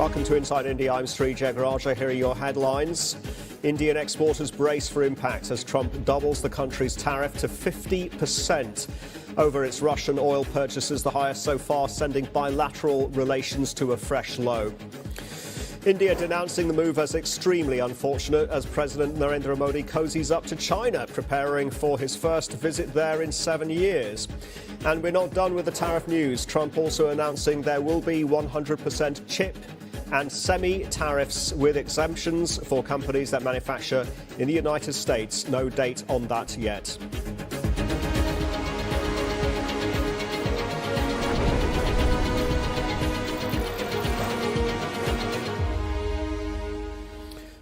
Welcome to Inside India. I'm Sri Jegarajah. Here are your headlines. Indian exporters brace for impact as Trump doubles the country's tariff to 50% over its Russian oil purchases, the highest so far, sending bilateral relations to a fresh low. India denouncing the move as extremely unfortunate as President Narendra Modi cozies up to China, preparing for his first visit there in 7 years. And we're not done with the tariff news. Trump also announcing there will be 100% chip and semi-tariffs with exemptions for companies that manufacture in the United States. No date on that yet.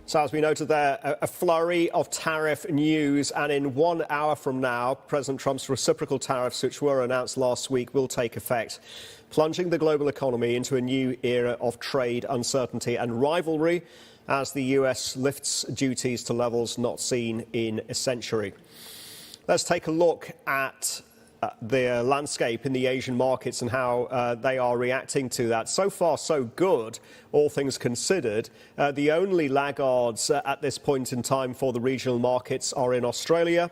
So as we noted there, a flurry of tariff news, and in 1 hour from now, President Trump's reciprocal tariffs, which were announced last week, will take effect, plunging the global economy into a new era of trade uncertainty and rivalry as the US lifts duties to levels not seen in a century. Let's take a look at the landscape in the Asian markets and how they are reacting to that. So far, so good, all things considered. The only laggards at this point in time for the regional markets are in Australia,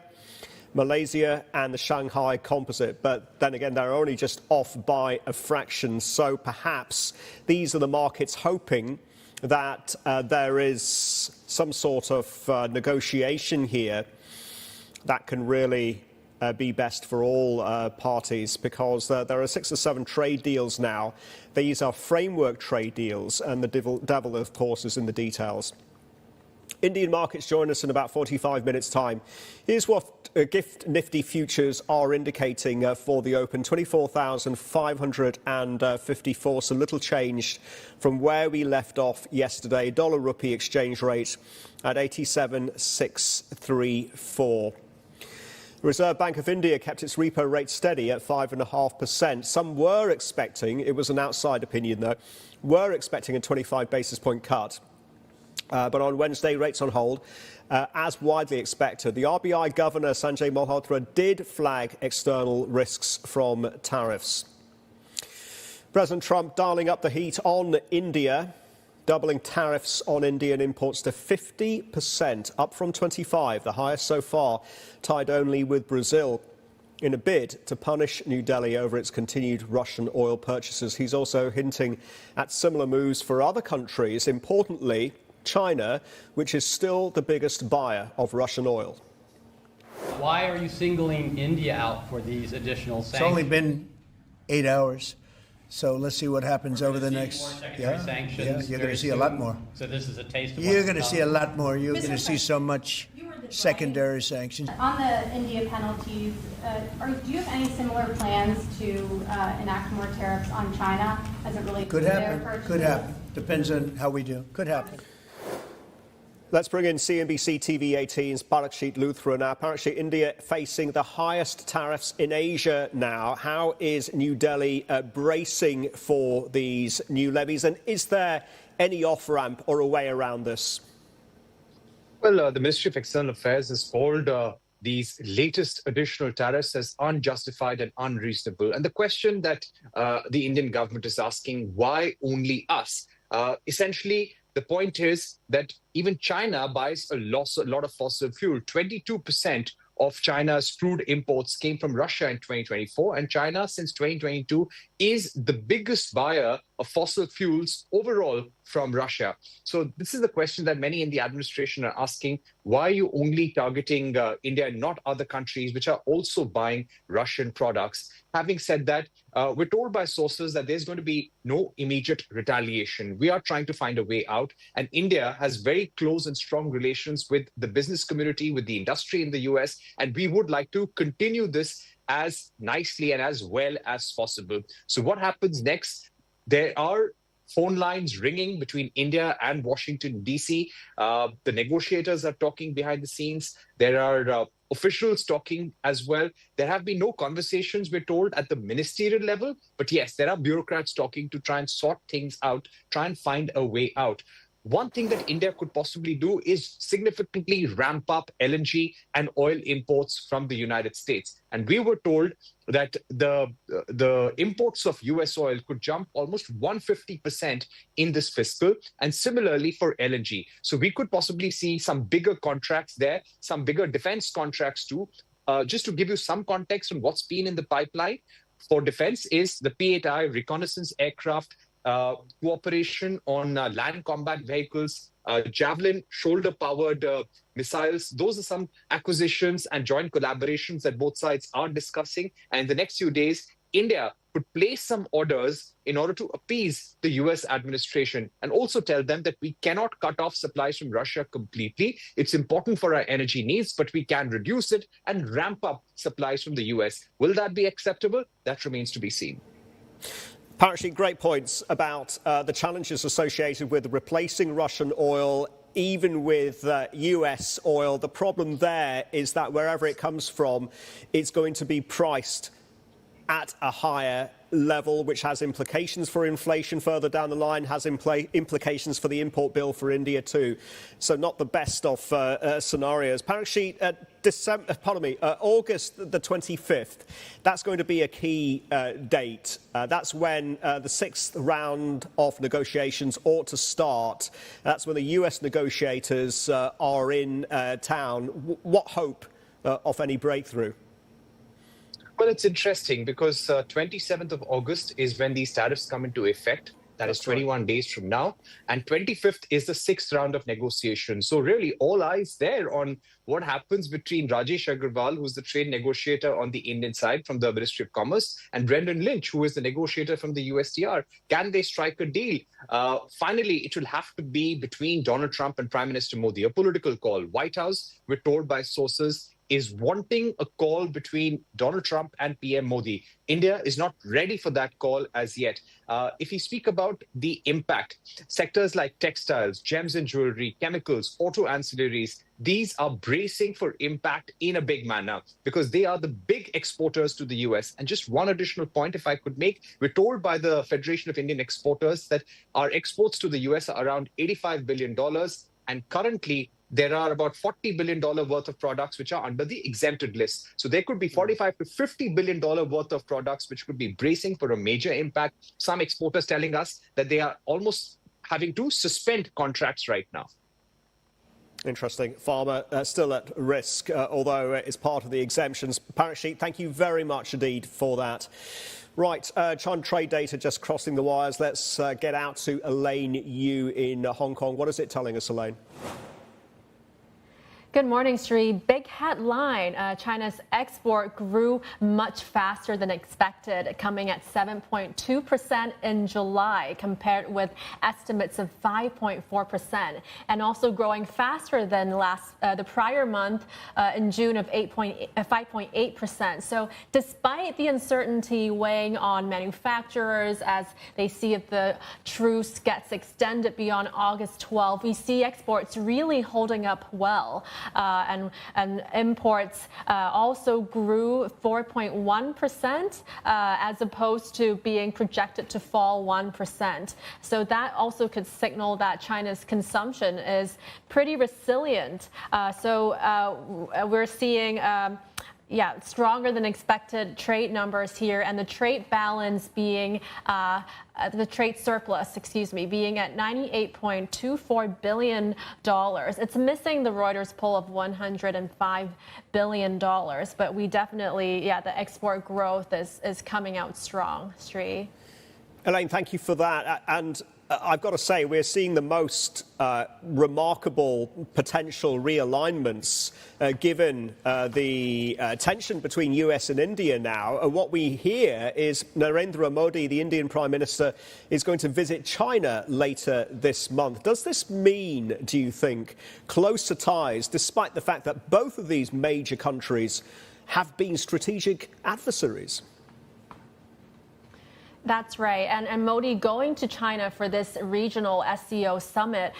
Malaysia and the Shanghai Composite. But then again, they're only just off by a fraction. So perhaps these are the markets hoping that there is some sort of negotiation here that can really be best for all parties, because there are 6 or 7 trade deals now. These are framework trade deals, and the devil, of course, is in the details. Indian markets join us in about 45 minutes' time. Here's what Gift Nifty futures are indicating for the open. 24,554, so little changed from where we left off yesterday. Dollar rupee exchange rate at 87.634. The Reserve Bank of India kept its repo rate steady at 5.5%. Some were expecting, it was an outside opinion though, were expecting a 25 basis point cut. But on Wednesday, rates on hold, as widely expected. The RBI Governor Sanjay Malhotra did flag external risks from tariffs. President Trump dialing up the heat on India, doubling tariffs on Indian imports to 50%, up from 25%, the highest so far, tied only with Brazil, in a bid to punish New Delhi over its continued Russian oil purchases. He's also hinting at similar moves for other countries, importantly China, which is still the biggest buyer of Russian oil. Why are you singling India out for these additional sanctions? It's only been 8 hours. So let's see what happens over the next. Sanctions you're going to see a lot more. So this is a taste of You're going to see a lot more. You're going to see so much secondary sanctions. On the India penalties, do you have any similar plans to enact more tariffs on China as it relates to their purchases? Could happen. Depends on how we do. Could happen. Let's bring in CNBC TV 18's Parakshit Luthra now. Parakshit, India facing the highest tariffs in Asia now. How is New Delhi bracing for these new levies? And is there any off-ramp or a way around this? Well, the Ministry of External Affairs has called these latest additional tariffs as unjustified and unreasonable. And the question that the Indian government is asking, why only us? Essentially, the point is that even China buys a lot of fossil fuel. 22% of China's crude imports came from Russia in 2024, and China, since 2022, is the biggest buyer of fossil fuels overall from Russia. So this is the question that many in the administration are asking. Why are you only targeting India and not other countries which are also buying Russian products? Having said that, we're told by sources that there's going to be no immediate retaliation. We are trying to find a way out, and India has very close and strong relations with the business community, with the industry in the US, and we would like to continue this as nicely and as well as possible. So what happens next? There are phone lines ringing between India and Washington, D.C. The negotiators are talking behind the scenes. There are officials talking as well. There have been no conversations, we're told, at the ministerial level. But yes, there are bureaucrats talking to try and sort things out, try and find a way out. one thing that India could possibly do is significantly ramp up LNG and oil imports from the United States. And we were told that the imports of US oil could jump almost 150% in this fiscal, and similarly for LNG. So we could possibly see some bigger contracts there, some bigger defense contracts too. Just to give you some context on what's been in the pipeline for defense is the P-8I reconnaissance aircraft, cooperation on land combat vehicles, Javelin shoulder-powered missiles. Those are some acquisitions and joint collaborations that both sides are discussing. And in the next few days, India could place some orders in order to appease the US administration and also tell them that we cannot cut off supplies from Russia completely. It's important for our energy needs, but we can reduce it and ramp up supplies from the US. Will that be acceptable? That remains to be seen. Parashit, great points about the challenges associated with replacing Russian oil, even with US oil. The problem there is that wherever it comes from, it's going to be priced at a higher level, which has implications for inflation further down the line, has implications for the import bill for India too. So not the best of scenarios. Parashit, August the 25th, that's going to be a key date. That's when the sixth round of negotiations ought to start. That's when the US negotiators are in town. What hope of any breakthrough? Well, it's interesting because 27th of August is when these tariffs come into effect. That's 21 days from now. And 25th is the sixth round of negotiations. So really all eyes there on what happens between Rajesh Agrawal, who's the trade negotiator on the Indian side from the Ministry of Commerce, and Brendan Lynch, who is the negotiator from the USTR. Can they strike a deal? Finally, it will have to be between Donald Trump and Prime Minister Modi, a political call. White House, we're told by sources, is wanting a call between Donald Trump and PM Modi. India is not ready for that call as yet. If you speak about the impact, sectors like textiles, gems and jewelry, chemicals, auto ancillaries, these are bracing for impact in a big manner because they are the big exporters to the US. And just one additional point, if I could make, we're told by the Federation of Indian Exporters that our exports to the US are around $85 billion. And currently, there are about $40 billion worth of products which are under the exempted list. So there could be $45 to $50 billion worth of products which could be bracing for a major impact. Some exporters telling us that they are almost having to suspend contracts right now. Interesting. Pharma still at risk, although it's part of the exemptions. Parashit, thank you very much indeed for that. Right, China trade data just crossing the wires. Let's get out to Elaine Yu in Hong Kong. What is it telling us, Elaine? Good morning, Sri. Big headline. China's export grew much faster than expected, coming at 7.2% in July, compared with estimates of 5.4%, and also growing faster than the prior month in June of 5.8%. So despite the uncertainty weighing on manufacturers as they see if the truce gets extended beyond August 12, we see exports really holding up well. And imports also grew 4.1% as opposed to being projected to fall 1%. So that also could signal that China's consumption is pretty resilient. We're seeing stronger than expected trade numbers here, and the trade balance being the trade surplus, being at $98.24 billion. It's missing the Reuters poll of $105 billion, but we definitely, the export growth is coming out strong, Sri. Elaine, thank you for that. And I've got to say, we're seeing the most remarkable potential realignments given the tension between US and India now. What we hear is Narendra Modi, the Indian Prime Minister, is going to visit China later this month. Does this mean, do you think, closer ties, despite the fact that both of these major countries have been strategic adversaries? That's right. And Modi going to China for this regional SCO summit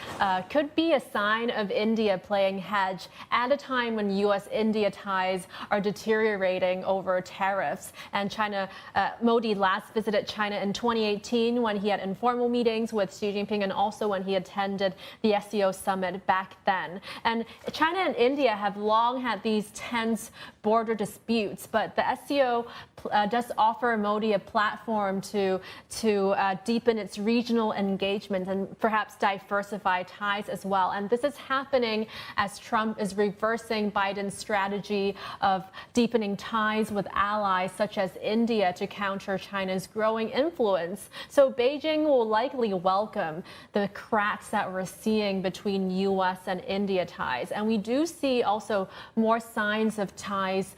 could be a sign of India playing hedge at a time when U.S.-India ties are deteriorating over tariffs. And Modi last visited China in 2018 when he had informal meetings with Xi Jinping and also when he attended the SCO summit back then. And China and India have long had these tense border disputes, but the SCO does offer Modi a platform to deepen its regional engagement and perhaps diversify ties as well. And this is happening as Trump is reversing Biden's strategy of deepening ties with allies such as India to counter China's growing influence. So Beijing will likely welcome the cracks that we're seeing between U.S. and India ties. And we do see also more signs of ties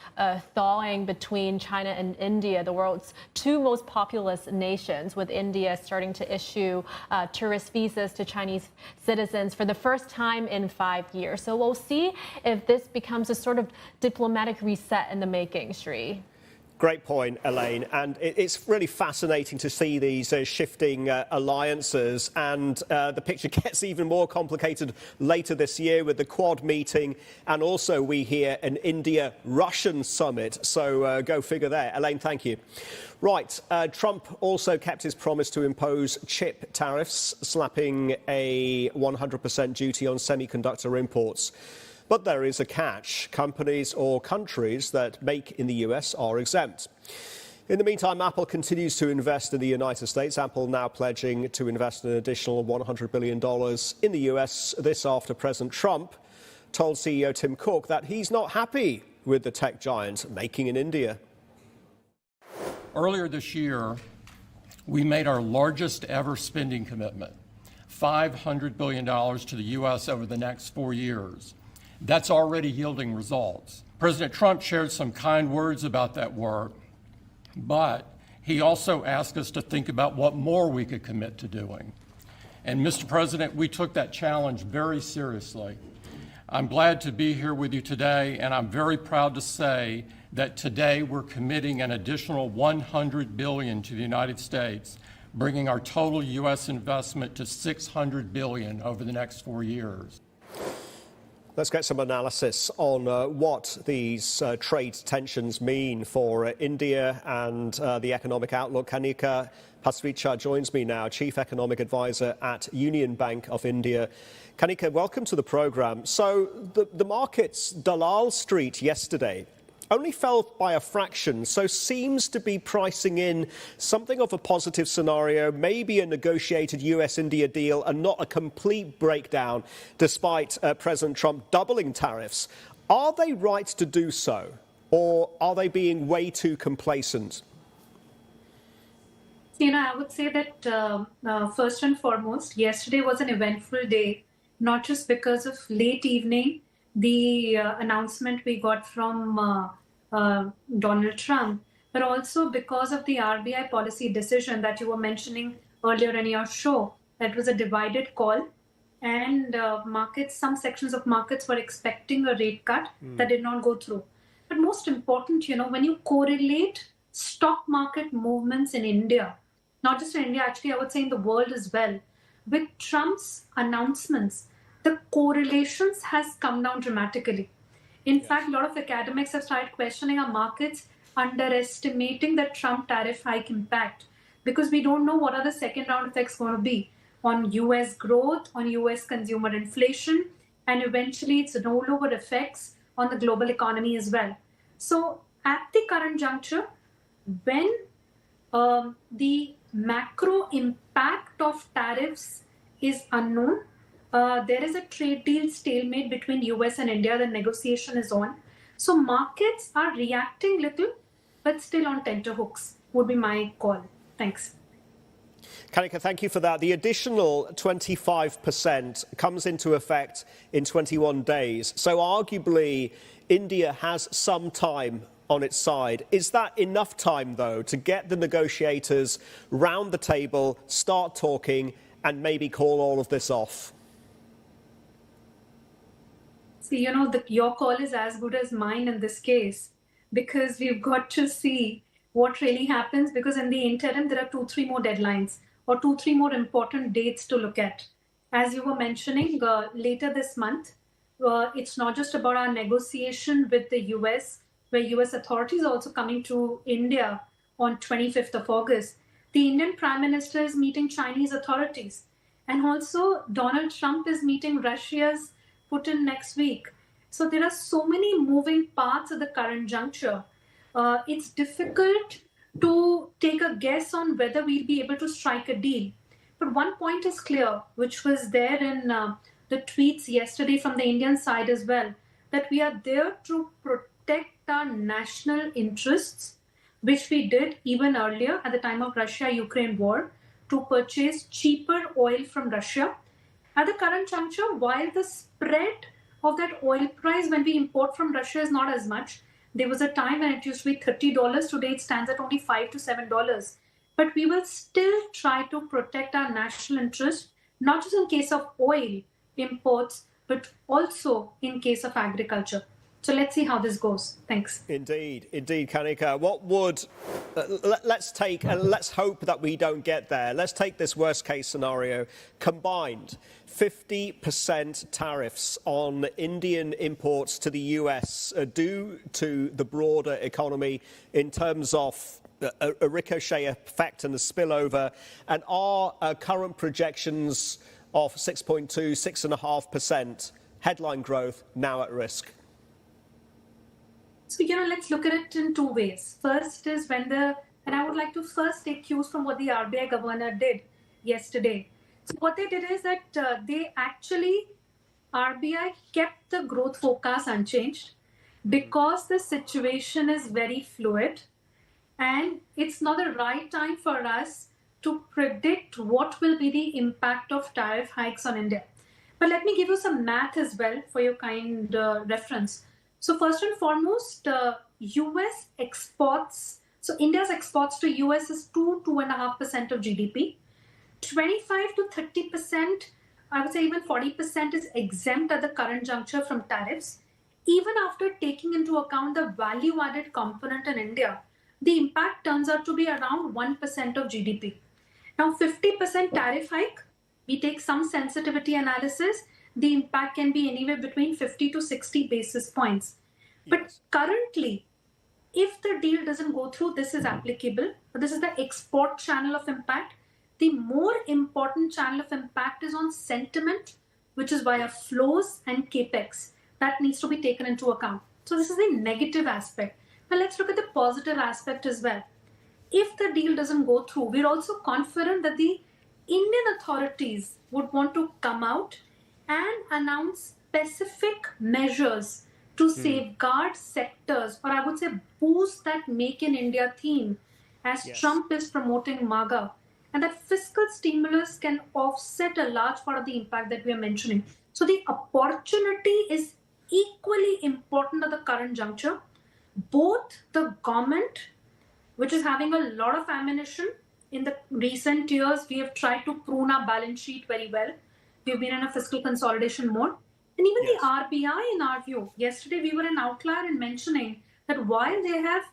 thawing between China and India, the world's two most populous nations, with India starting to issue tourist visas to Chinese citizens for the first time in 5 years. So we'll see if this becomes a sort of diplomatic reset in the making, Sri. Great point, Elaine. And it's really fascinating to see these shifting alliances. And the picture gets even more complicated later this year with the Quad meeting. And also we hear an India-Russian summit. So go figure there. Elaine, thank you. Right. Trump also kept his promise to impose chip tariffs, slapping a 100% duty on semiconductor imports. But there is a catch. Companies or countries that make in the US are exempt. In the meantime, Apple continues to invest in the United States. Apple now pledging to invest an additional $100 billion in the US. This after President Trump told CEO Tim Cook that he's not happy with the tech giant making in India. Earlier this year, we made our largest ever spending commitment, $500 billion to the U.S. over the next 4 years. That's already yielding results. President Trump shared some kind words about that work, but he also asked us to think about what more we could commit to doing. And Mr. President, we took that challenge very seriously. I'm glad to be here with you today, and I'm very proud to say that today we're committing an additional $100 billion to the United States, bringing our total U.S. investment to $600 billion over the next 4 years. Let's get some analysis on what these trade tensions mean for India and the economic outlook. Kanika Pasricha joins me now, Chief Economic Advisor at Union Bank of India. Kanika, welcome to the program. So the markets, Dalal Street yesterday, only fell by a fraction, so seems to be pricing in something of a positive scenario, maybe a negotiated US-India deal and not a complete breakdown, despite President Trump doubling tariffs. Are they right to do so, or are they being way too complacent? I would say that first and foremost, yesterday was an eventful day, not just because of late evening, the announcement we got from Donald Trump, but also because of the RBI policy decision that you were mentioning earlier in your show. That was a divided call, and some sections of markets were expecting a rate cut that did not go through. But most important, when you correlate stock market movements in India, not just in India, actually, I would say in the world as well, with Trump's announcements, the correlations has come down dramatically. In fact, a lot of academics have started questioning our markets, underestimating the Trump tariff hike impact, because we don't know what are the second round effects going to be on US growth, on US consumer inflation, and eventually its rollover effects on the global economy as well. So at the current juncture, when the macro impact of tariffs is unknown, there is a trade deal stalemate between US and India. The negotiation is on. So markets are reacting little, but still on tenterhooks would be my call. Thanks. Kanika, thank you for that. The additional 25% comes into effect in 21 days. So arguably, India has some time on its side. Is that enough time, though, to get the negotiators round the table, start talking, and maybe call all of this off? See, your call is as good as mine in this case, because we've got to see what really happens, because in the interim, there are 2-3 more deadlines or 2-3 more important dates to look at. As you were mentioning, later this month, it's not just about our negotiation with the US, where US authorities are also coming to India on 25th of August. The Indian Prime Minister is meeting Chinese authorities. And also Donald Trump is meeting Russia's Putin next week. So there are so many moving parts at the current juncture. It's difficult to take a guess on whether we'll be able to strike a deal. But one point is clear, which was there in the tweets yesterday from the Indian side as well, that we are there to protect our national interests, which we did even earlier at the time of Russia-Ukraine war, to purchase cheaper oil from Russia. At the current juncture, while the spread of that oil price when we import from Russia is not as much, there was a time when it used to be $30. Today it stands at only $5 to $7. But we will still try to protect our national interest, not just in case of oil imports, but also in case of agriculture. So let's see how this goes. Thanks. Indeed, Kanika. What would let's hope that we don't get there. Let's take this worst case scenario. Combined 50% tariffs on Indian imports to the US due to the broader economy in terms of a ricochet effect and a spillover, and our current projections of 6.5% headline growth now at risk. So, let's look at it in two ways. First is and I would like to first take cues from what the RBI governor did yesterday. So what they did is that RBI kept the growth forecast unchanged because the situation is very fluid and it's not the right time for us to predict what will be the impact of tariff hikes on India. But let me give you some math as well for your kind reference. So first and foremost, US exports, so India's exports to US is 2.5% of GDP. 25 to 30%, I would say even 40% is exempt at the current juncture from tariffs. Even after taking into account the value-added component in India, the impact turns out to be around 1% of GDP. Now 50% tariff hike, we take some sensitivity analysis, the impact can be anywhere between 50 to 60 basis points. But currently, if the deal doesn't go through, this is applicable. This is the export channel of impact. The more important channel of impact is on sentiment, which is via flows and capex. That needs to be taken into account. So this is the negative aspect. Now let's look at the positive aspect as well. If the deal doesn't go through, we're also confident that the Indian authorities would want to come out and announce specific measures to safeguard sectors, or I would say boost that Make in India theme as Trump is promoting MAGA. And that fiscal stimulus can offset a large part of the impact that we are mentioning. So the opportunity is equally important at the current juncture. Both the government, which is having a lot of ammunition in the recent years, we have tried to prune our balance sheet very well. We've been in a fiscal consolidation mode. And even the RBI, in our view, yesterday we were an outlier in mentioning that while they have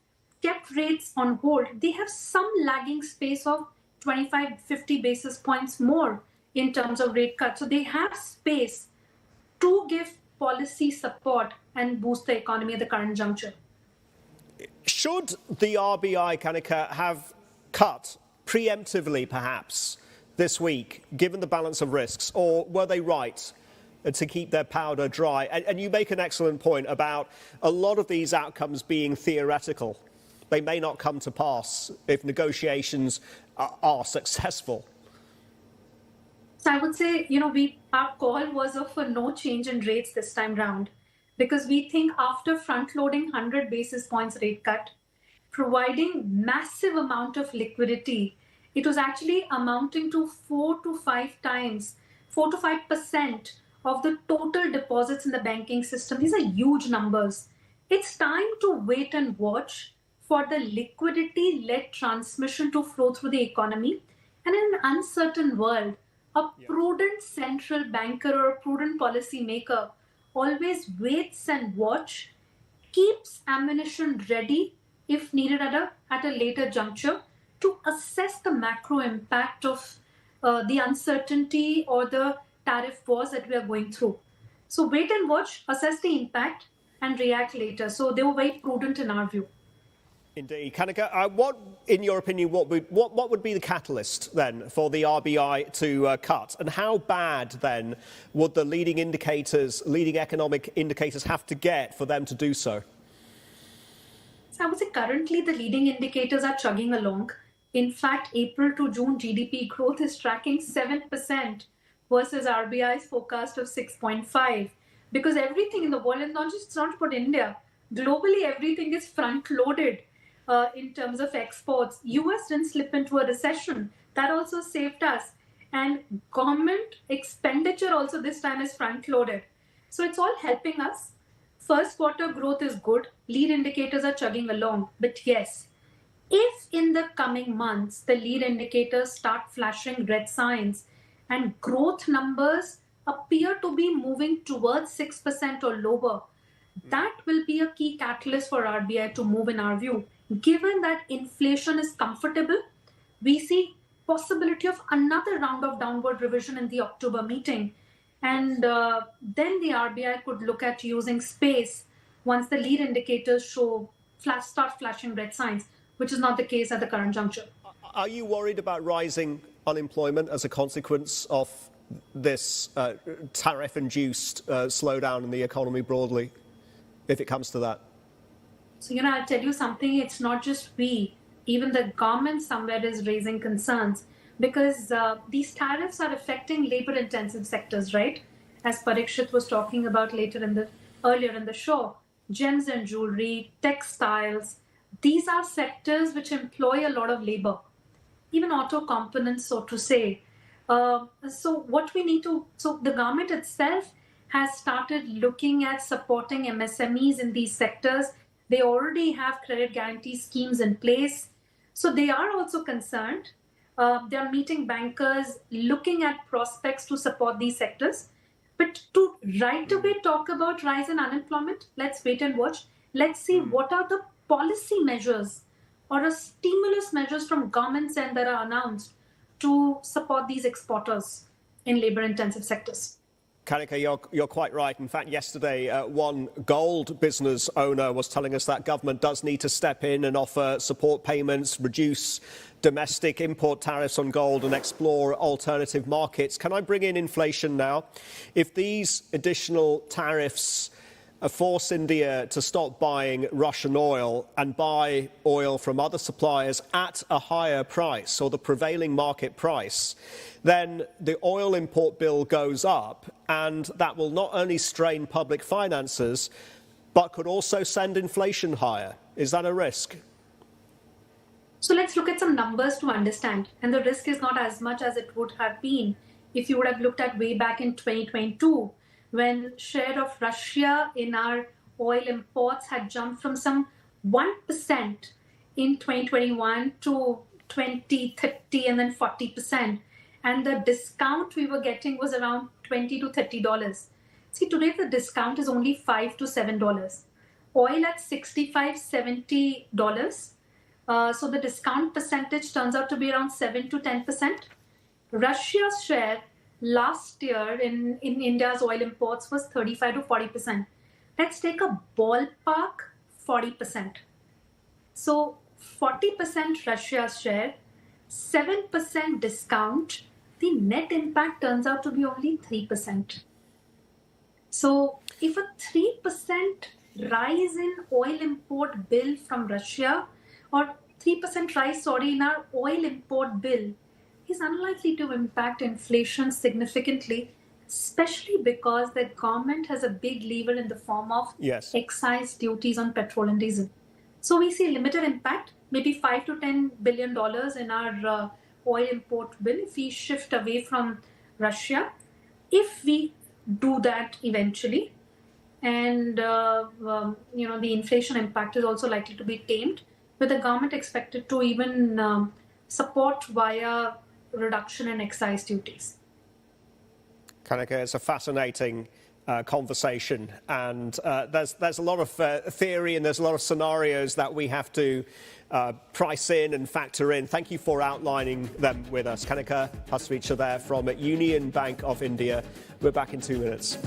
kept rates on hold, they have some lagging space of 25-50 basis points more in terms of rate cuts. So they have space to give policy support and boost the economy at the current juncture. Should the RBI, Kanika, have cut preemptively, perhaps, this week, given the balance of risks, or were they right to keep their powder dry? And you make an excellent point about a lot of these outcomes being theoretical. They may not come to pass if negotiations are successful. So I would say, our call was of a no change in rates this time round, because we think after front-loading 100 basis points rate cut, providing massive amount of liquidity, it was actually amounting to 4 to 5% of the total deposits in the banking system. These are huge numbers. It's time to wait and watch for the liquidity-led transmission to flow through the economy. And in an uncertain world, a prudent central banker or a prudent policy maker always waits and watch, keeps ammunition ready if needed at a later juncture to assess the macro impact of the uncertainty or the tariff wars that we are going through. So wait and watch, assess the impact, and react later. So they were very prudent in our view. Indeed. Kanika, what, in your opinion, what would be the catalyst then for the RBI to cut? And how bad then would the leading economic indicators have to get for them to do so? So I would say currently the leading indicators are chugging along. In fact, April to June GDP growth is tracking 7% versus RBI's forecast of 6.5. Because everything in the world, and it's not about India, globally everything is front-loaded. In terms of exports, US didn't slip into a recession. That also saved us. And government expenditure also this time is front-loaded. So it's all helping us. First quarter growth is good. Lead indicators are chugging along. But yes, if in the coming months the lead indicators start flashing red signs and growth numbers appear to be moving towards 6% or lower, that will be a key catalyst for RBI to move in our view. Given that inflation is comfortable, we see possibility of another round of downward revision in the October meeting. And then the RBI could look at using space once the lead indicators start flashing red signs, which is not the case at the current juncture. Are you worried about rising unemployment as a consequence of this tariff-induced slowdown in the economy broadly, if it comes to that? So, I'll tell you something, it's not just we, even the government somewhere is raising concerns because these tariffs are affecting labor-intensive sectors, right? As Parikshit was talking about earlier in the show, gems and jewelry, textiles, these are sectors which employ a lot of labor, even auto components, so to say. So the government itself has started looking at supporting MSMEs in these sectors. They already have credit guarantee schemes in place. So they are also concerned. They are meeting bankers, looking at prospects to support these sectors. But to right away talk about rise in unemployment, let's wait and watch. Let's see what are the policy measures or stimulus measures from governments and that are announced to support these exporters in labor-intensive sectors. Kanika, you're quite right. In fact, yesterday, one gold business owner was telling us that government does need to step in and offer support payments, reduce domestic import tariffs on gold and explore alternative markets. Can I bring in inflation now? If these additional tariffs force India to stop buying Russian oil and buy oil from other suppliers at a higher price or the prevailing market price, then the oil import bill goes up, and that will not only strain public finances, but could also send inflation higher. Is that a risk? So let's look at some numbers to understand. And the risk is not as much as it would have been if you would have looked at way back in 2022, when share of Russia in our oil imports had jumped from some 1% in 2021 to 20, 30, and then 40%. And the discount we were getting was around $20 to $30. See, today the discount is only $5 to $7. Oil at $65, $70. So the discount percentage turns out to be around 7 to 10%. Russia's share last year in India's oil imports was 35 to 40%. Let's take a ballpark 40%. So 40% Russia's share, 7% discount, the net impact turns out to be only 3%. So if a 3% rise in oil import bill from Russia, or 3% rise, in our oil import bill, is unlikely to impact inflation significantly, especially because the government has a big lever in the form of excise duties on petrol and diesel. So we see limited impact, maybe $5 to $10 billion in our oil import bill if we shift away from Russia. If we do that eventually, and the inflation impact is also likely to be tamed, with the government expected to even support via reduction in excise duties. Kanika, it's a fascinating conversation. And there's a lot of theory and there's a lot of scenarios that we have to price in and factor in. Thank you for outlining them with us. Kanika Hasricha there from Union Bank of India. We're back in 2 minutes.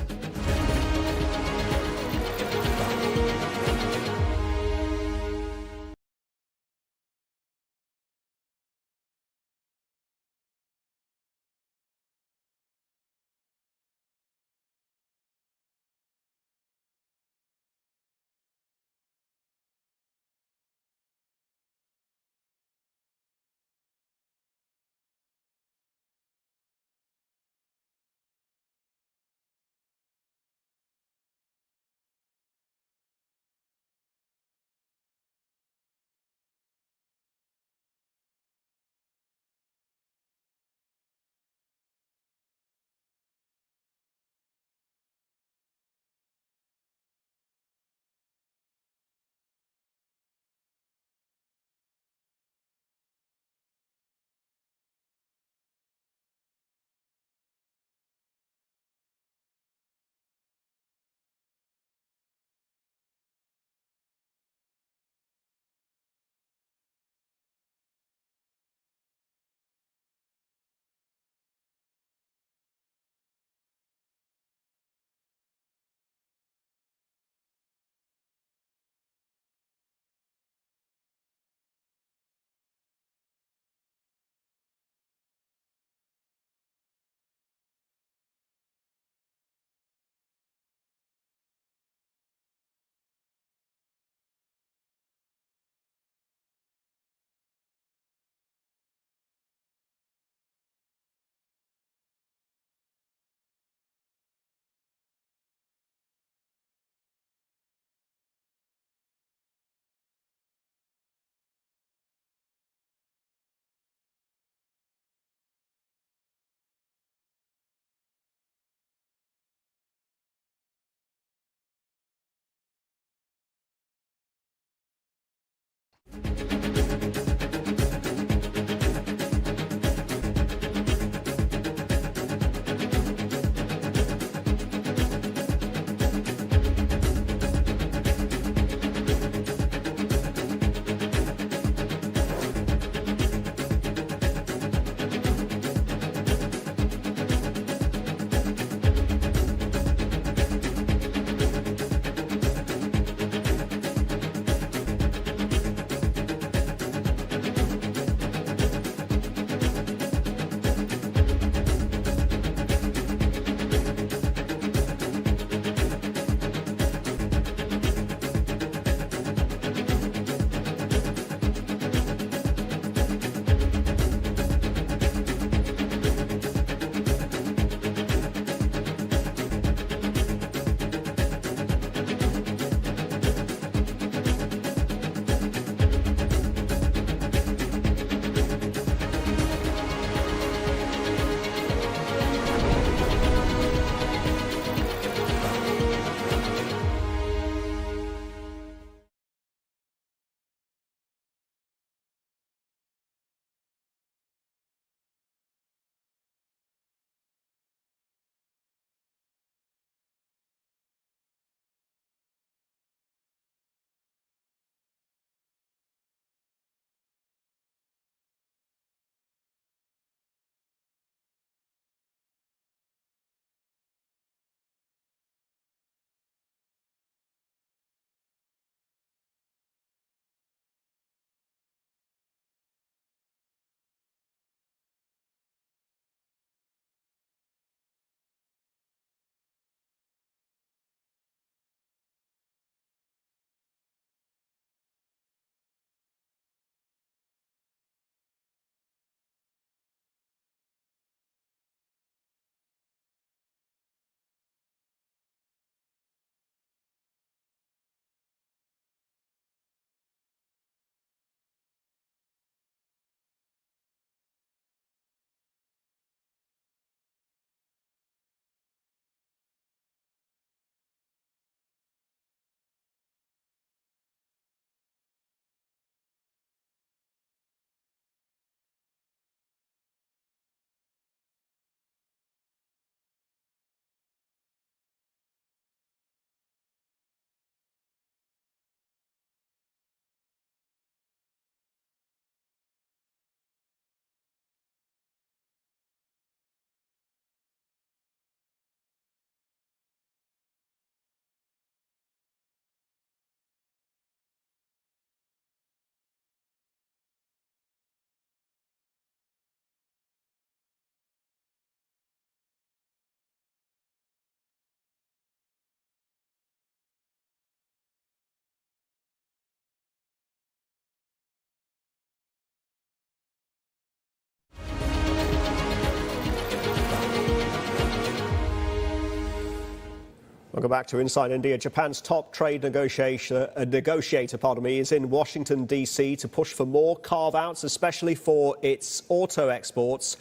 Welcome back to Inside India. Japan's top trade negotiator is in Washington, D.C. to push for more carve-outs, especially for its auto exports.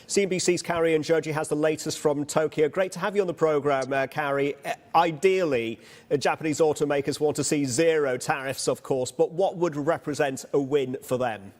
CNBC's Carrie and Joji has the latest from Tokyo. Great to have you on the programme, Carrie. Ideally, Japanese automakers want to see zero tariffs, of course, but what would represent a win for them?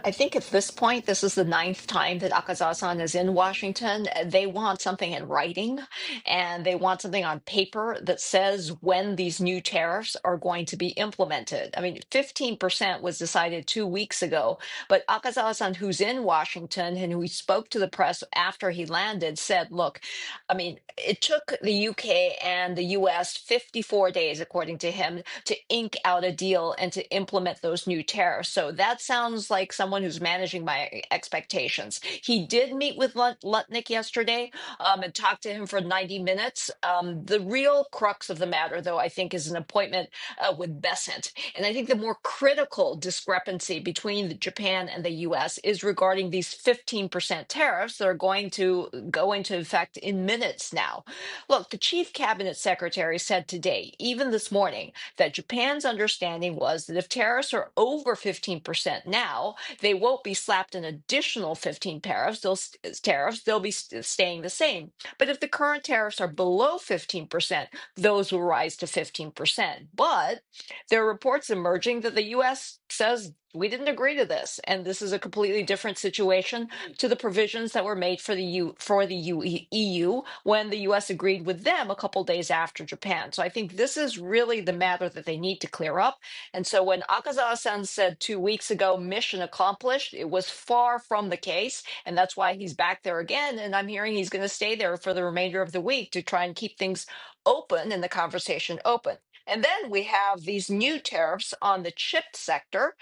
I think at this point, this is the 9th time that Akazawa-san is in Washington. They want something in writing, and they want something on paper that says when these new tariffs are going to be implemented. I mean, 15% was decided 2 weeks ago, but Akazawa-san, who's in Washington and who spoke to the press after he landed, said, look, I mean, it took the UK and the US 54 days, according to him, to ink out a deal and to implement those new tariffs. So that sounds like someone who's managing my expectations. He did meet with Lutnick yesterday and talked to him for 90 minutes. The real crux of the matter, though, I think, is an appointment with Besant. And I think the more critical discrepancy between Japan and the U.S. is regarding these 15% tariffs that are going to go into effect in minutes now. Look, the chief cabinet secretary said today, even this morning, that Japan's understanding was that if tariffs are over 15% now, they won't be slapped an additional 15 tariffs. They'll be staying the same. But if the current tariffs are below 15%, those will rise to 15%. But there are reports emerging that the U.S. says we didn't agree to this, and this is a completely different situation to the provisions that were made for the EU when the U.S. agreed with them a couple days after Japan. So I think this is really the matter that they need to clear up. And so when Akazawa-san said 2 weeks ago, mission accomplished, it was far from the case, and that's why he's back there again. And I'm hearing he's going to stay there for the remainder of the week to try and keep things open and the conversation open. And then we have these new tariffs on the chip sector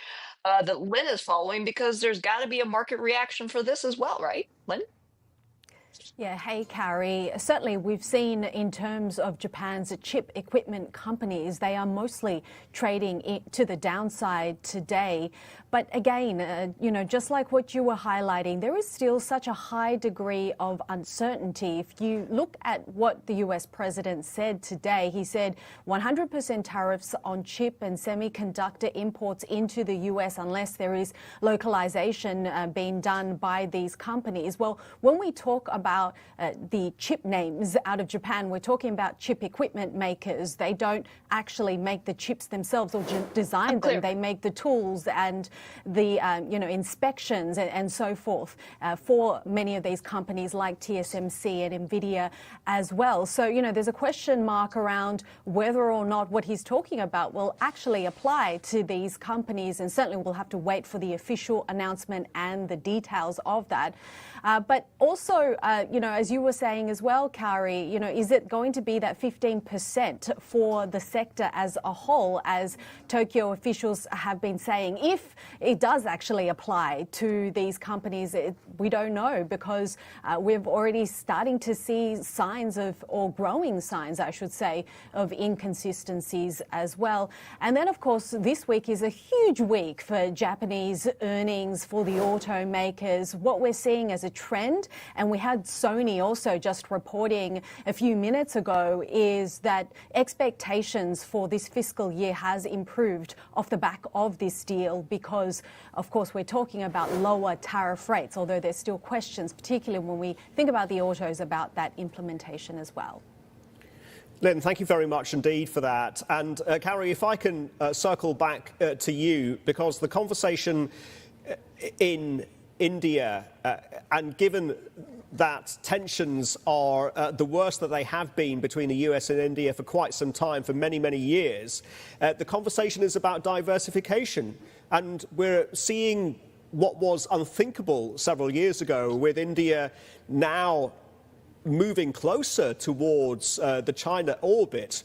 that Lynn is following, because there's got to be a market reaction for this as well, right, Lynn? Yeah, hey, Carrie. Certainly, we've seen in terms of Japan's chip equipment companies, they are mostly trading to the downside today. But again, just like what you were highlighting, there is still such a high degree of uncertainty. If you look at what the US president said today, he said 100% tariffs on chip and semiconductor imports into the US unless there is localization being done by these companies. Well, when we talk about the chip names out of Japan, we're talking about chip equipment makers. They don't actually make the chips themselves or design them. They make the tools and the inspections and so forth for many of these companies like TSMC and NVIDIA as well. So, there's a question mark around whether or not what he's talking about will actually apply to these companies, and certainly we'll have to wait for the official announcement and the details of that. But also, as you were saying as well, Carrie, is it going to be that 15% for the sector as a whole, as Tokyo officials have been saying? If it does actually apply to these companies, we don't know, because we're already starting to see signs or growing signs, I should say, of inconsistencies as well. And then, of course, this week is a huge week for Japanese earnings for the automakers. What we're seeing as a trend, and we had Sony also just reporting a few minutes ago, is that expectations for this fiscal year has improved off the back of this deal, because, of course, we're talking about lower tariff rates, although there's still questions, particularly when we think about the autos, about that implementation as well. Lynn, thank you very much indeed for that. And Carrie, if I can circle back to you, because the conversation in India, and given that tensions are the worst that they have been between the US and India for quite some time, for many, many years, the conversation is about diversification. And we're seeing what was unthinkable several years ago, with India now moving closer towards the China orbit,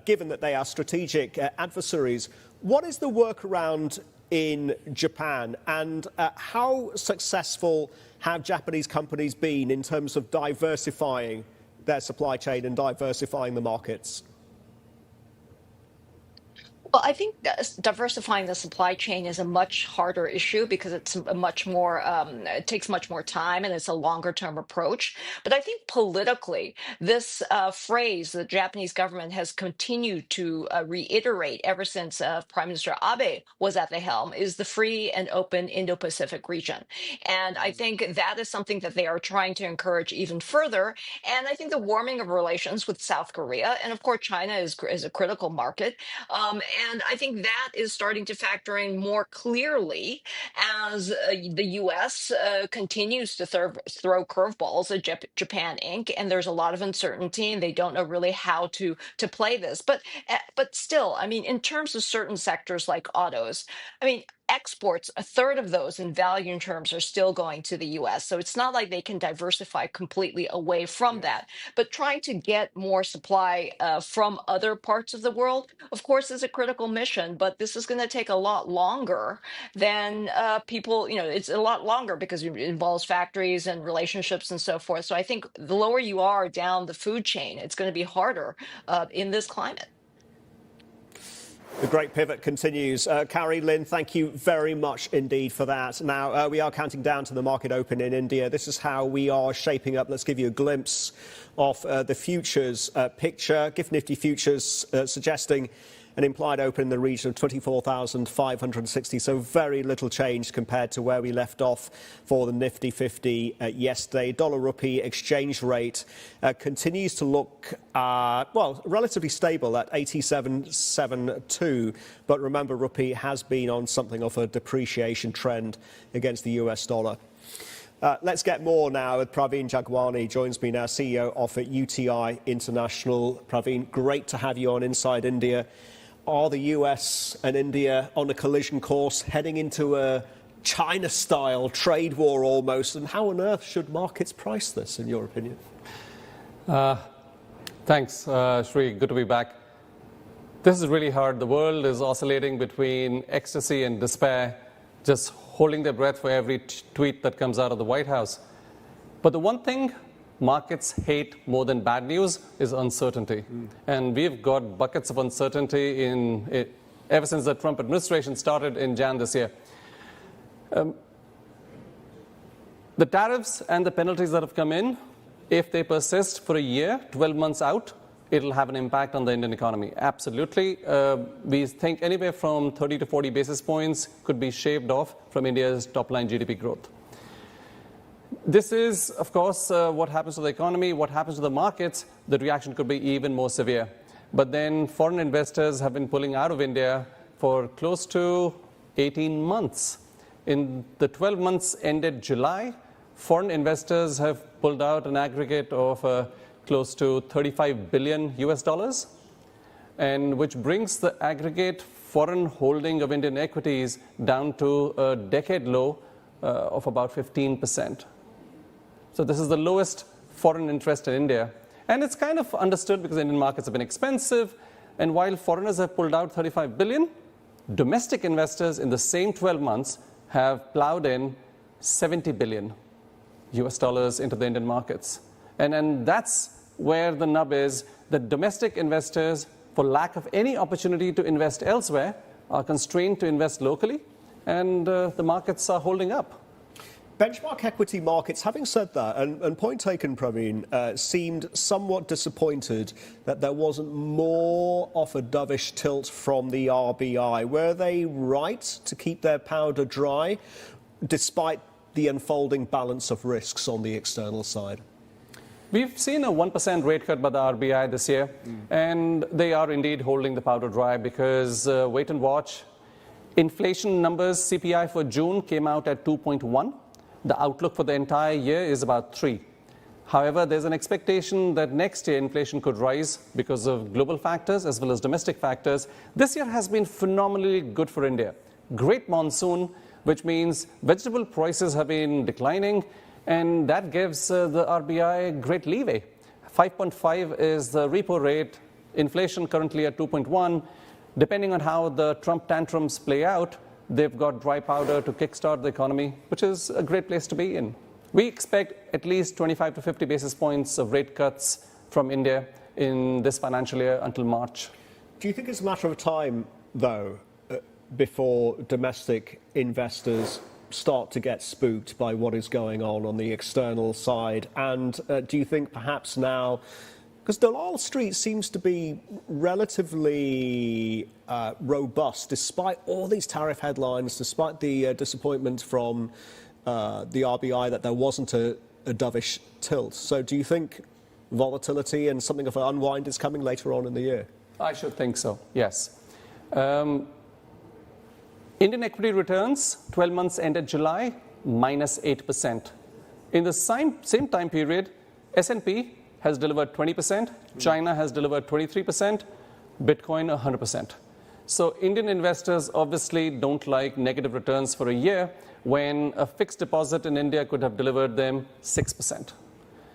given that they are strategic adversaries. What is the workaround in Japan, and how successful have Japanese companies been in terms of diversifying their supply chain and diversifying the markets? Well, I think diversifying the supply chain is a much harder issue because it's a much more, it takes much more time and it's a longer term approach. But I think politically, this phrase the Japanese government has continued to reiterate ever since Prime Minister Abe was at the helm is the free and open Indo-Pacific region. And I think that is something that they are trying to encourage even further. And I think the warming of relations with South Korea, and of course, China is a critical market. And I think that is starting to factor in more clearly as the U.S. Continues to throw curveballs at Japan Inc. And there's a lot of uncertainty, and they don't know really how to play this. But still, I mean, in terms of certain sectors like autos, I mean, exports, a third of those in value terms are still going to the US. So it's not like they can diversify completely away from that. But trying to get more supply from other parts of the world, of course, is a critical mission. But this is going to take a lot longer than people, it's a lot longer because it involves factories and relationships and so forth. So I think the lower you are down the food chain, it's going to be harder in this climate. The great pivot continues. Carrie, Lynn, thank you very much indeed for that. Now, we are counting down to the market open in India. This is how we are shaping up. Let's give you a glimpse of the futures picture. GIFT Nifty futures suggesting an implied open in the region of 24,560. So very little change compared to where we left off for the Nifty 50 yesterday. Dollar rupee exchange rate continues to look, relatively stable at 87.72. But remember, rupee has been on something of a depreciation trend against the US dollar. Let's get more now with Praveen Jagwani. Joins me now, CEO of UTI International. Praveen, great to have you on Inside India. Are the US and India on a collision course, heading into a China-style trade war almost? And how on earth should markets price this, in your opinion? Thanks, Sri. Good to be back. This is really hard. The world is oscillating between ecstasy and despair, just holding their breath for every tweet that comes out of the White House. But the one thing markets hate more than bad news is uncertainty. And we've got buckets of uncertainty ever since the Trump administration started in Jan this year. The tariffs and the penalties that have come in, if they persist for a year, 12 months out, it'll have an impact on the Indian economy. Absolutely. We think anywhere from 30 to 40 basis points could be shaved off from India's top-line GDP growth. This is, of course, what happens to the economy, what happens to the markets. The reaction could be even more severe. But then foreign investors have been pulling out of India for close to 18 months. In the 12 months ended July, foreign investors have pulled out an aggregate of close to $35 billion US dollars, and which brings the aggregate foreign holding of Indian equities down to a decade low of about 15%. So this is the lowest foreign interest in India. And it's kind of understood because Indian markets have been expensive. And while foreigners have pulled out $35 billion, domestic investors in the same 12 months have plowed in $70 billion US dollars into the Indian markets. And that's where the nub is, that domestic investors, for lack of any opportunity to invest elsewhere, are constrained to invest locally, and the markets are holding up. Benchmark equity markets, having said that, and point taken, Praveen, seemed somewhat disappointed that there wasn't more of a dovish tilt from the RBI. Were they right to keep their powder dry, despite the unfolding balance of risks on the external side? We've seen a 1% rate cut by the RBI this year, and they are indeed holding the powder dry because, wait and watch, inflation numbers, CPI for June came out at 2.1. The outlook for the entire year is about 3. However, there's an expectation that next year inflation could rise because of global factors as well as domestic factors. This year has been phenomenally good for India. Great monsoon, which means vegetable prices have been declining, and that gives the RBI great leeway. 5.5 is the repo rate, inflation currently at 2.1. Depending on how the Trump tantrums play out, they've got dry powder to kickstart the economy, which is a great place to be in. We expect at least 25 to 50 basis points of rate cuts from India in this financial year until March. Do you think it's a matter of time though, before domestic investors start to get spooked by what is going on the external side? And do you think perhaps now, because Dalal Street seems to be relatively robust despite all these tariff headlines, despite the disappointment from the RBI that there wasn't a dovish tilt. So do you think volatility and something of an unwind is coming later on in the year? I should think so, yes. Indian equity returns, 12 months ended July, minus 8%. In the same time period, S&P has delivered 20%, China has delivered 23%, Bitcoin 100%. So Indian investors obviously don't like negative returns for a year when a fixed deposit in India could have delivered them 6%.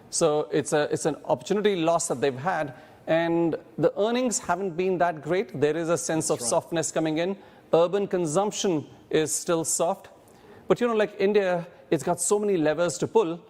So it's an opportunity loss that they've had, and the earnings haven't been that great. There is a sense of softness coming in. Urban consumption is still soft. But like India, it's got so many levers to pull.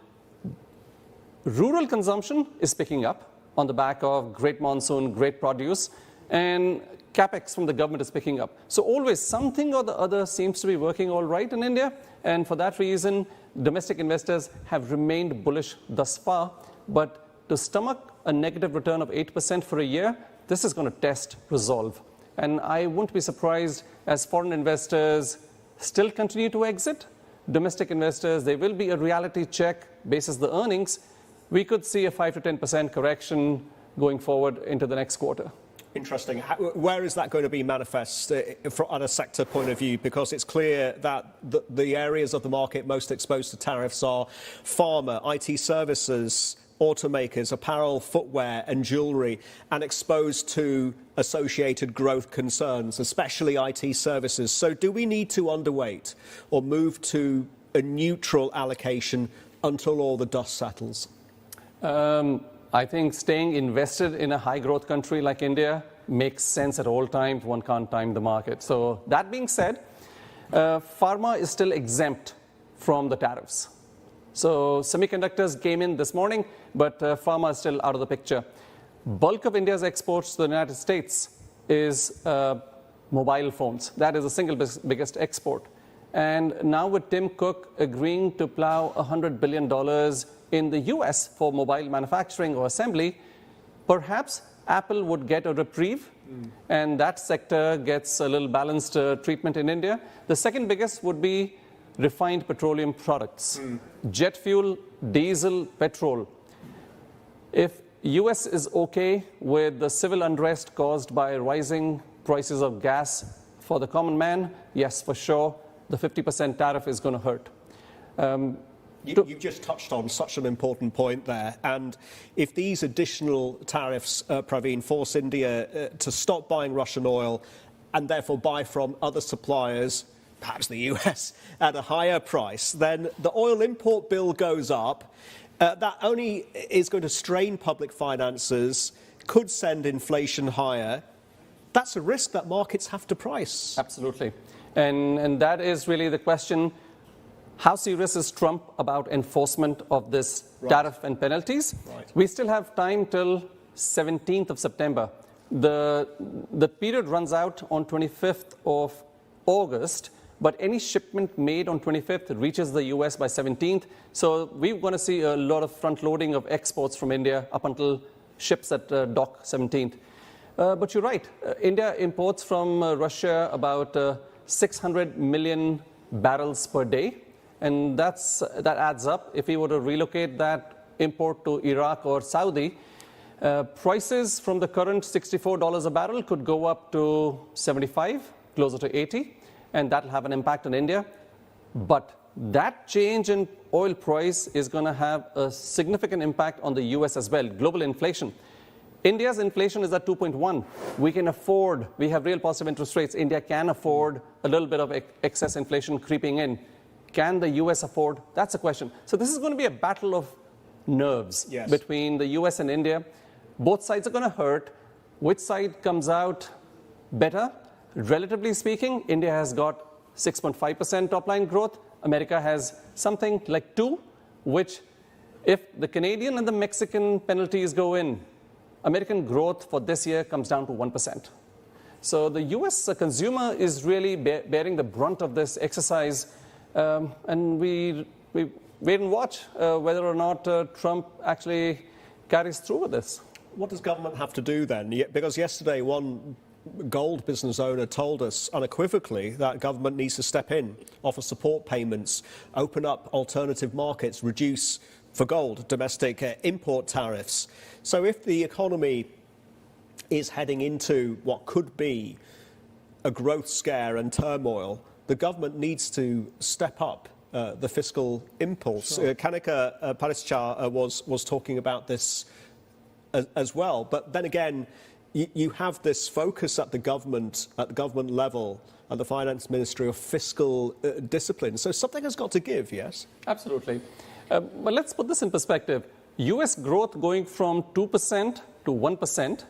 Rural consumption is picking up on the back of great monsoon, great produce, and capex from the government is picking up. So always something or the other seems to be working all right in India, and for that reason, domestic investors have remained bullish thus far. But to stomach a negative return of 8% for a year, this is going to test resolve. And I wouldn't be surprised as foreign investors still continue to exit. Domestic investors, there will be a reality check basis the earnings. We could see a 5 to 10% correction going forward into the next quarter. Interesting. Where is that going to be manifest at a sector point of view? Because it's clear that the areas of the market most exposed to tariffs are pharma, IT services, automakers, apparel, footwear and jewellery, and exposed to associated growth concerns, especially IT services. So do we need to underweight or move to a neutral allocation until all the dust settles? I think staying invested in a high-growth country like India makes sense at all times. One can't time the market. So that being said, pharma is still exempt from the tariffs. So semiconductors came in this morning, but pharma is still out of the picture. Bulk of India's exports to the United States is mobile phones. That is the single biggest export. And now with Tim Cook agreeing to plow $100 billion in the US for mobile manufacturing or assembly, perhaps Apple would get a reprieve, and that sector gets a little balanced treatment in India. The second biggest would be refined petroleum products, jet fuel, diesel, petrol. If US is okay with the civil unrest caused by rising prices of gas for the common man, yes, for sure, the 50% tariff is going to hurt. You've just touched on such an important point there. And if these additional tariffs, Praveen, force India to stop buying Russian oil and therefore buy from other suppliers, perhaps the US, at a higher price, then the oil import bill goes up. That only is going to strain public finances, could send inflation higher. That's a risk that markets have to price. Absolutely. And that is really the question. How serious is Trump about enforcement of this tariff and penalties? Right. We still have time till 17th of September. The period runs out on 25th of August, but any shipment made on 25th reaches the US by 17th. So we're going to see a lot of front loading of exports from India up until ships at dock 17th. But you're right. India imports from Russia about 600 million barrels per day. And that adds up. If we were to relocate that import to Iraq or Saudi, prices from the current $64 a barrel could go up to 75, closer to 80, and that'll have an impact on India. But that change in oil price is going to have a significant impact on the US as well. Global inflation. India's inflation is at 2.1. We can afford, we have real positive interest rates. India can afford a little bit of excess inflation creeping in. Can the US afford? That's a question. So this is going to be a battle of nerves between the US and India. Both sides are going to hurt. Which side comes out better? Relatively speaking, India has got 6.5% top-line growth. America has something like 2%, which if the Canadian and the Mexican penalties go in, American growth for this year comes down to 1%. So the US consumer is really bearing the brunt of this exercise, and we wait and watch whether or not Trump actually carries through with this. What does government have to do then? Because yesterday one gold business owner told us unequivocally that government needs to step in, offer support payments, open up alternative markets, reduce, for gold, domestic import tariffs. So if the economy is heading into what could be a growth scare and turmoil, the government needs to step up the fiscal impulse. Sure. Kanika Parishar was talking about this as well. But then again, you have this focus at the government level, at the finance ministry, of fiscal discipline. So something has got to give, yes? Absolutely. But let's put this in perspective. US growth going from 2% to 1%,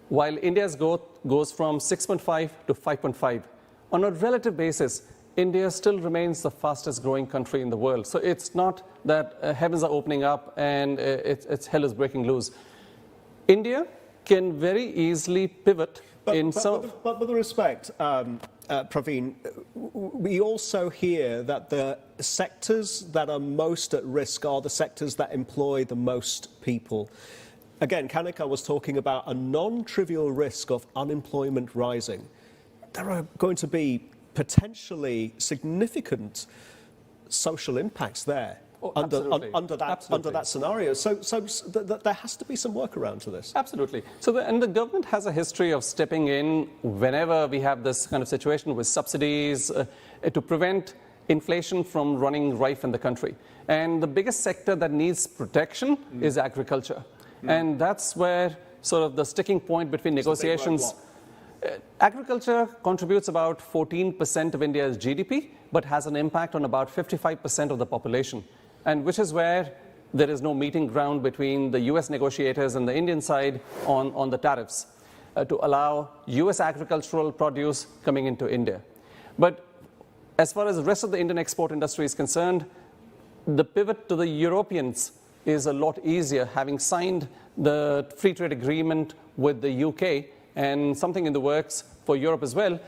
while India's growth goes from 6.5 to 5.5. On a relative basis, India still remains the fastest growing country in the world. So it's not that heavens are opening up and it's hell is breaking loose. India can very easily pivot in some... But with respect, Praveen, we also hear that the sectors that are most at risk are the sectors that employ the most people. Again, Kanika was talking about a non-trivial risk of unemployment rising. There are going to be potentially significant social impacts there. Under that scenario. So there has to be some workaround to this. Absolutely. So the government has a history of stepping in whenever we have this kind of situation with subsidies to prevent inflation from running rife in the country. And the biggest sector that needs protection is agriculture. And that's where sort of the sticking point between negotiations. Agriculture contributes about 14% of India's GDP, but has an impact on about 55% of the population. And which is where there is no meeting ground between the US negotiators and the Indian side on the tariffs to allow US agricultural produce coming into India. But as far as the rest of the Indian export industry is concerned, the pivot to the Europeans is a lot easier, having signed the free trade agreement with the UK and something in the works for Europe as well.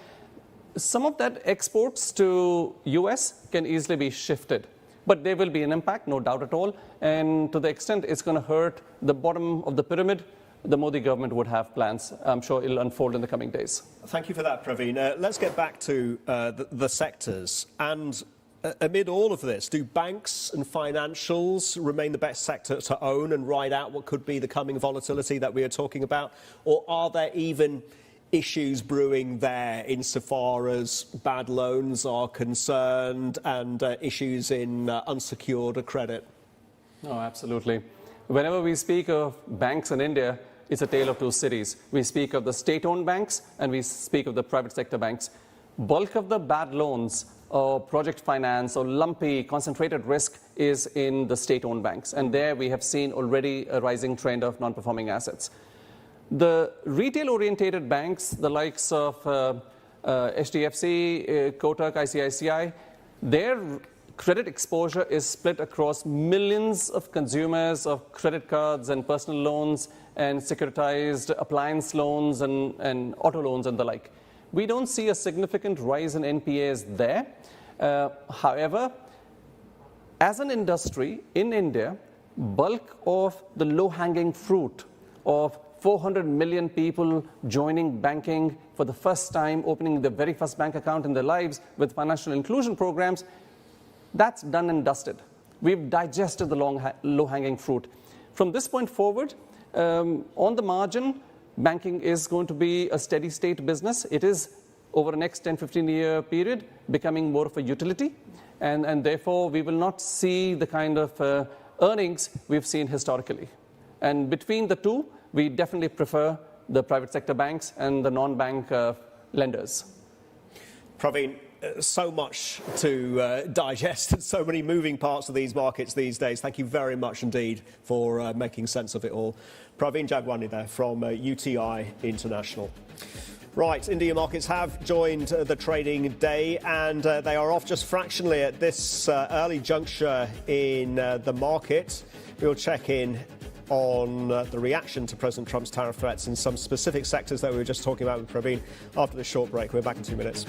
Some of that exports to US can easily be shifted. But there will be an impact, no doubt at all. And to the extent it's going to hurt the bottom of the pyramid, the Modi government would have plans. I'm sure it'll unfold in the coming days. Thank you for that, Praveen. Let's get back to the sectors. And amid all of this, do banks and financials remain the best sector to own and ride out what could be the coming volatility that we are talking about? Or are there even issues brewing there insofar as bad loans are concerned and issues in unsecured credit? No, absolutely. Whenever we speak of banks in India, it's a tale of two cities. We speak of the state-owned banks and we speak of the private sector banks. Bulk of the bad loans or project finance or lumpy concentrated risk is in the state-owned banks. And there we have seen already a rising trend of non-performing assets. The retail-orientated banks, the likes of HDFC, Kotak, ICICI, their credit exposure is split across millions of consumers of credit cards and personal loans and securitized appliance loans and auto loans and the like. We don't see a significant rise in NPAs there. However, as an industry in India, bulk of the low-hanging fruit of 400 million people joining banking for the first time, opening the very first bank account in their lives with financial inclusion programs, that's done and dusted. We've digested the low-hanging fruit. From this point forward, on the margin, banking is going to be a steady state business. It is, over the next 10-15 year period, becoming more of a utility. And therefore, we will not see the kind of earnings we've seen historically. And between the two, we definitely prefer the private sector banks and the non-bank lenders. Praveen, so much to digest and so many moving parts of these markets these days. Thank you very much indeed for making sense of it all. Praveen Jagwani there from UTI International. Right, India markets have joined the trading day and they are off just fractionally at this early juncture in the market. We'll check in on the reaction to President Trump's tariff threats in some specific sectors that we were just talking about with Praveen after this short break. We're back in 2 minutes.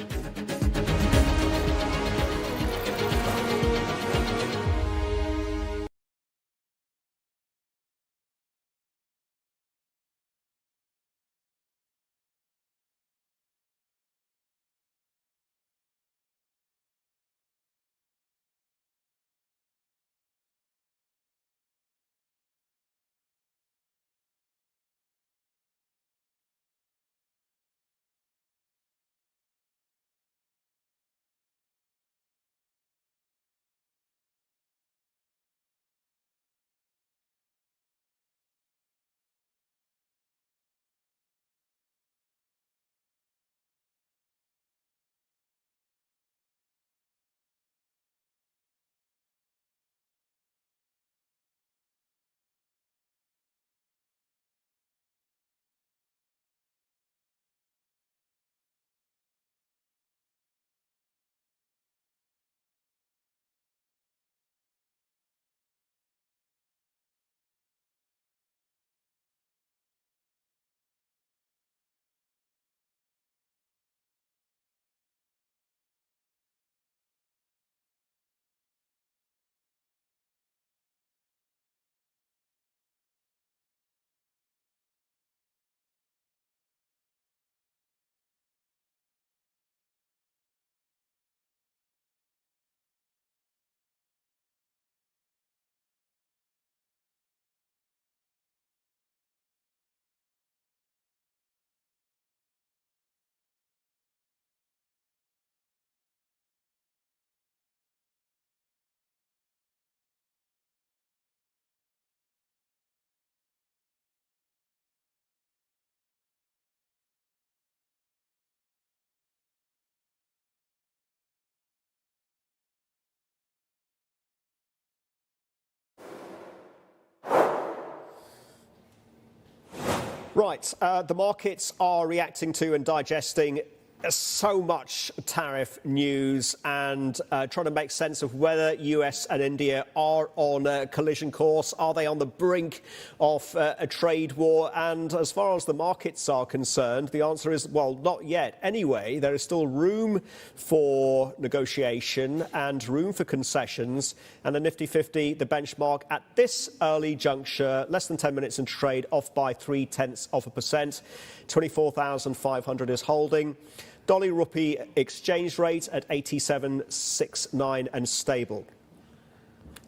Right, the markets are reacting to and digesting so much tariff news and trying to make sense of whether US and India are on a collision course. Are they on the brink of a trade war? And as far as the markets are concerned, the answer is, well, not yet. Anyway, there is still room for negotiation and room for concessions. And the Nifty 50, the benchmark at this early juncture, less than 10 minutes in trade, off by 0.3%. 24,500 is holding. Dollar rupee exchange rate at 87.69 and stable.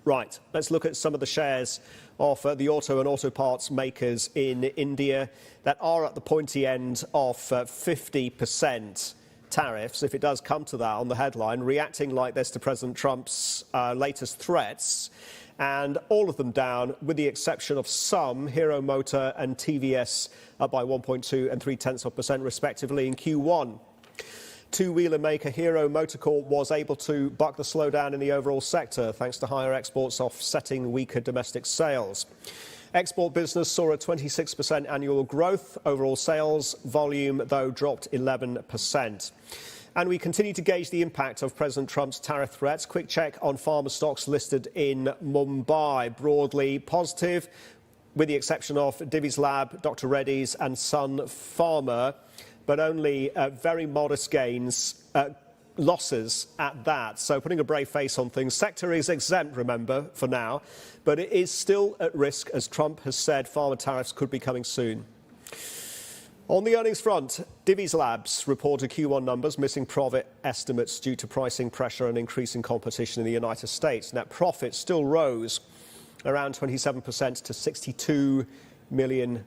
Right, let's look at some of the shares of the auto and auto parts makers in India that are at the pointy end of 50% tariffs, if it does come to that on the headline, reacting like this to President Trump's latest threats. And all of them down, with the exception of some, Hero Motor and TVS up by 1.2 and 0.3% respectively in Q1. Two-wheeler maker Hero Motorcorp was able to buck the slowdown in the overall sector thanks to higher exports offsetting weaker domestic sales. Export business saw a 26% annual growth. Overall sales volume, though, dropped 11%. And we continue to gauge the impact of President Trump's tariff threats. Quick check on pharma stocks listed in Mumbai. Broadly positive, with the exception of Divi's Lab, Dr. Reddy's and Sun Pharma, but only very modest gains, losses at that. So putting a brave face on things. Sector is exempt, remember, for now, but it is still at risk, as Trump has said pharma tariffs could be coming soon. On the earnings front, Divi's Labs reported Q1 numbers, missing profit estimates due to pricing pressure and increasing competition in the United States. Net profit still rose around 27% to $62 million.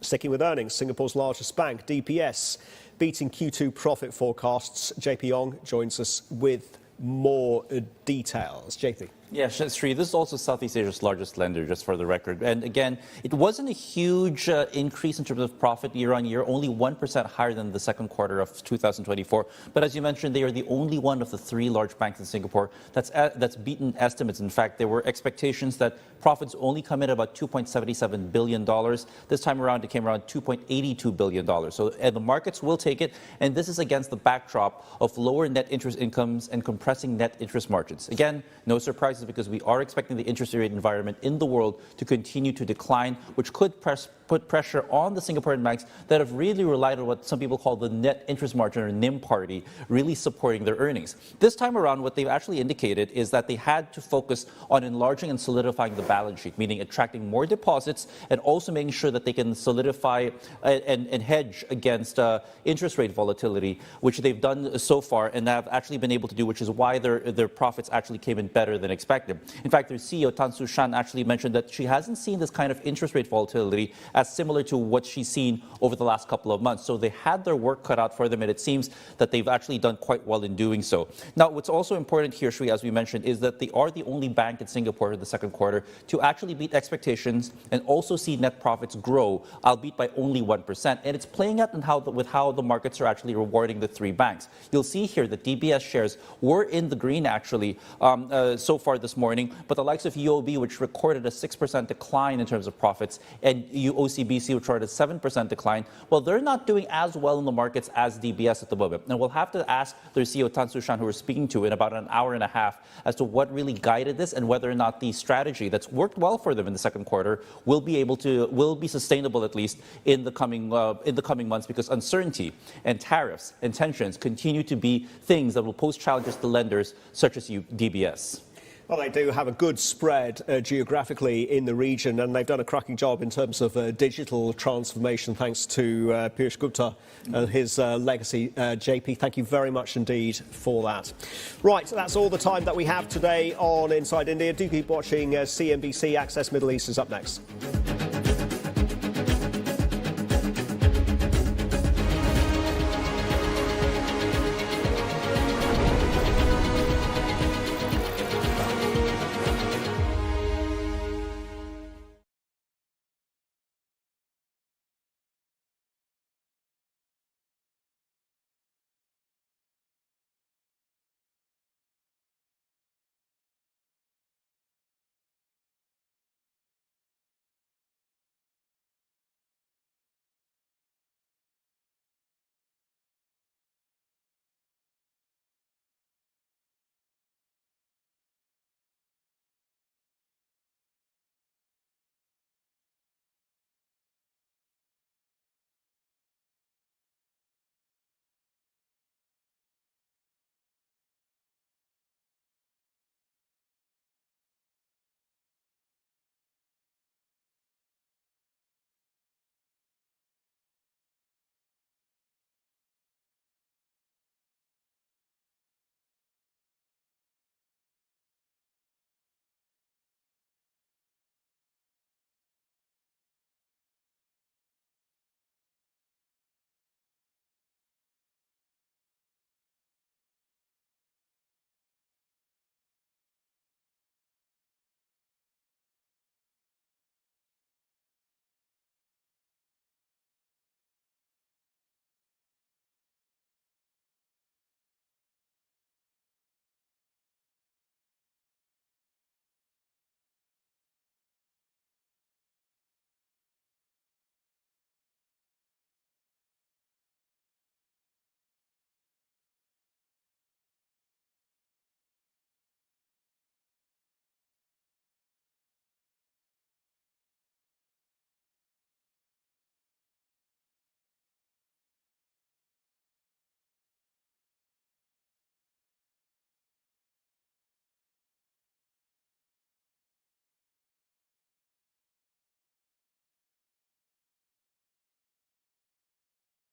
Sticking with earnings, Singapore's largest bank, DPS, beating Q2 profit forecasts. JP Ong joins us with more details. JP. Yeah, Sri, this is also Southeast Asia's largest lender, just for the record. And again, it wasn't a huge increase in terms of profit year on year, only 1% higher than the second quarter of 2024. But as you mentioned, they are the only one of the three large banks in Singapore that's beaten estimates. In fact, there were expectations that profits only come in about $2.77 billion. This time around, it came around $2.82 billion. So the markets will take it. And this is against the backdrop of lower net interest incomes and compressing net interest margins. Again, no surprise prices because we are expecting the interest rate environment in the world to continue to decline, which could put pressure on the Singaporean banks that have really relied on what some people call the net interest margin or NIM party, really supporting their earnings. This time around, what they've actually indicated is that they had to focus on enlarging and solidifying the balance sheet, meaning attracting more deposits and also making sure that they can solidify and hedge against interest rate volatility, which they've done so far and have actually been able to do, which is why their profits actually came in better than expected. In fact, their CEO, Tan Su Shan, actually mentioned that she hasn't seen this kind of interest rate volatility as similar to what she's seen over the last couple of months. So they had their work cut out for them, and it seems that they've actually done quite well in doing so. Now, what's also important here, Sri, as we mentioned, is that they are the only bank in Singapore in the second quarter to actually beat expectations and also see net profits grow, albeit by only 1%. And it's playing out in with how the markets are actually rewarding the three banks. You'll see here that DBS shares were in the green, actually, so far this morning, but the likes of UOB, which recorded a 6% decline in terms of profits, and OCBC, which recorded a 7% decline, well, they're not doing as well in the markets as DBS at the moment. And we'll have to ask their CEO, Tan Su Shan, who we're speaking to in about an hour and a half, as to what really guided this and whether or not the strategy that's worked well for them in the second quarter will be sustainable, at least in the coming months, because uncertainty and tariffs and tensions continue to be things that will pose challenges to lenders such as DBS. Well, they do have a good spread geographically in the region, and they've done a cracking job in terms of digital transformation, thanks to Piyush Gupta and his legacy. JP, thank you very much indeed for that. Right, that's all the time that we have today on Inside India. Do keep watching CNBC. Access Middle East is up next.